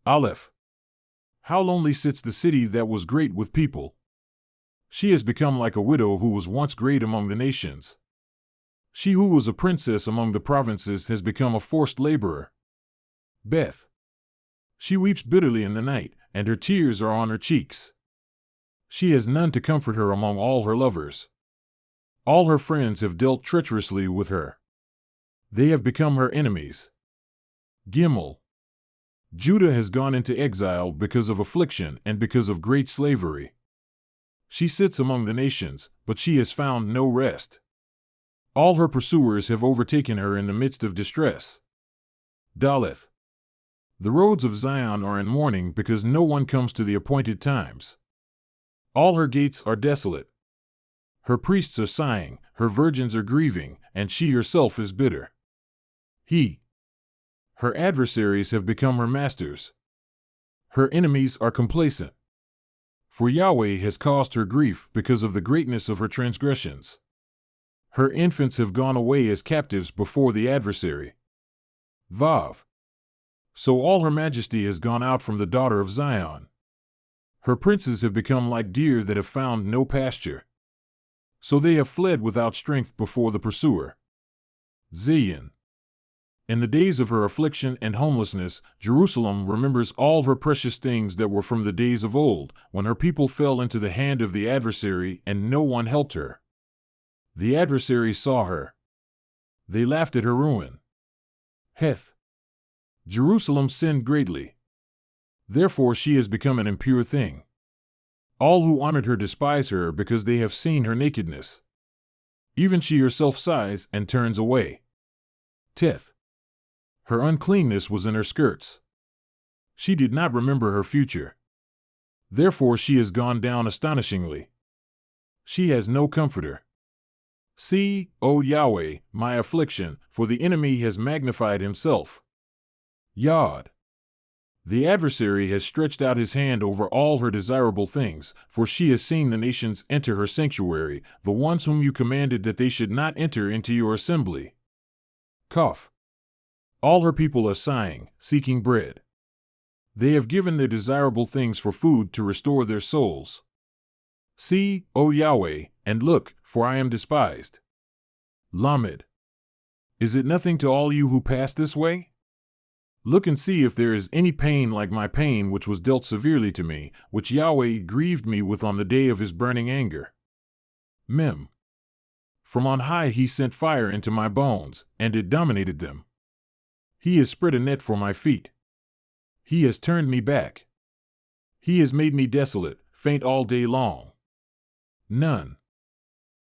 Aleph. How lonely sits the city that was great with people. She has become like a widow who was once great among the nations. She who was a princess among the provinces has become a forced laborer. Beth. She weeps bitterly in the night, and her tears are on her cheeks. She has none to comfort her among all her lovers. All her friends have dealt treacherously with her. They have become her enemies. Gimel. Judah has gone into exile because of affliction and because of great slavery. She sits among the nations, but she has found no rest. All her pursuers have overtaken her in the midst of distress. Daleth. The roads of Zion are in mourning because no one comes to the appointed times. All her gates are desolate. Her priests are sighing, her virgins are grieving, and she herself is bitter. Her adversaries have become her masters. Her enemies are complacent. For Yahweh has caused her grief because of the greatness of her transgressions. Her infants have gone away as captives before the adversary. Vav. So all her majesty has gone out from the daughter of Zion. Her princes have become like deer that have found no pasture. So they have fled without strength before the pursuer. Zion. In the days of her affliction and homelessness, Jerusalem remembers all her precious things that were from the days of old, when her people fell into the hand of the adversary and no one helped her. The adversary saw her. They laughed at her ruin. Heth. Jerusalem sinned greatly. Therefore she has become an impure thing. All who honored her despise her because they have seen her nakedness. Even she herself sighs and turns away. Teth. Her uncleanness was in her skirts. She did not remember her future. Therefore she has gone down astonishingly. She has no comforter. See, O Yahweh, my affliction, for the enemy has magnified himself. Yod. The adversary has stretched out his hand over all her desirable things, for she has seen the nations enter her sanctuary, the ones whom you commanded that they should not enter into your assembly. Kaf. All her people are sighing, seeking bread. They have given their desirable things for food to restore their souls. See, O Yahweh, and look, for I am despised. Lamed. Is it nothing to all you who pass this way? Look and see if there is any pain like my pain which was dealt severely to me, which Yahweh grieved me with on the day of his burning anger. Mem. From on high he sent fire into my bones, and it dominated them. He has spread a net for my feet. He has turned me back. He has made me desolate, faint all day long. None.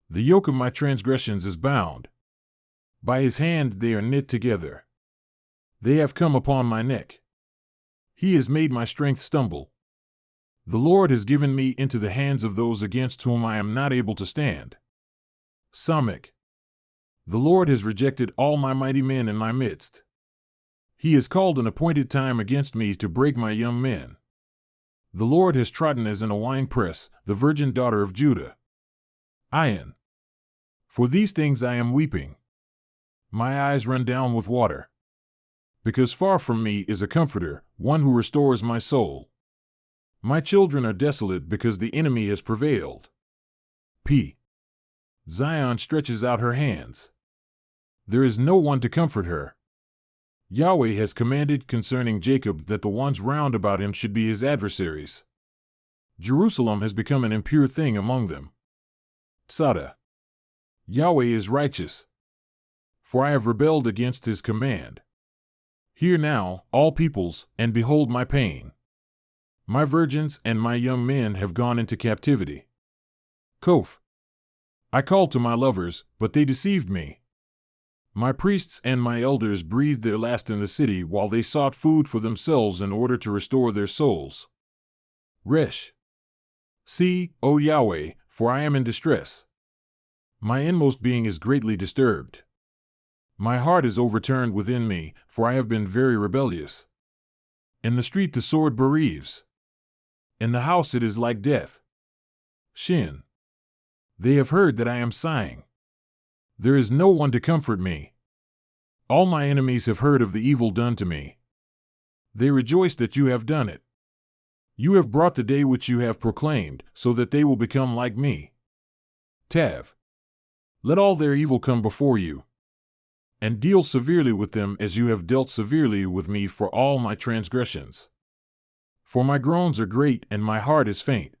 The yoke of my transgressions is bound. By his hand they are knit together. They have come upon my neck. He has made my strength stumble. The Lord has given me into the hands of those against whom I am not able to stand. Samek. The Lord has rejected all my mighty men in my midst. He has called an appointed time against me to break my young men. The Lord has trodden as in a winepress the virgin daughter of Judah. Ayin. For these things I am weeping. My eyes run down with water. Because far from me is a comforter, one who restores my soul. My children are desolate because the enemy has prevailed. P. Zion stretches out her hands. There is no one to comfort her. Yahweh has commanded concerning Jacob that the ones round about him should be his adversaries. Jerusalem has become an impure thing among them. Tzada. Yahweh is righteous. For I have rebelled against his command. Hear now, all peoples, and behold my pain. My virgins and my young men have gone into captivity. Kof. I called to my lovers, but they deceived me. My priests and my elders breathed their last in the city while they sought food for themselves in order to restore their souls. Resh. See, O Yahweh, for I am in distress. My inmost being is greatly disturbed. My heart is overturned within me, for I have been very rebellious. In the street the sword bereaves. In the house it is like death. Shin. They have heard that I am sighing. There is no one to comfort me. All my enemies have heard of the evil done to me. They rejoice that you have done it. You have brought the day which you have proclaimed, so that they will become like me. Tav. Let all their evil come before you, and deal severely with them as you have dealt severely with me for all my transgressions. For my groans are great and my heart is faint.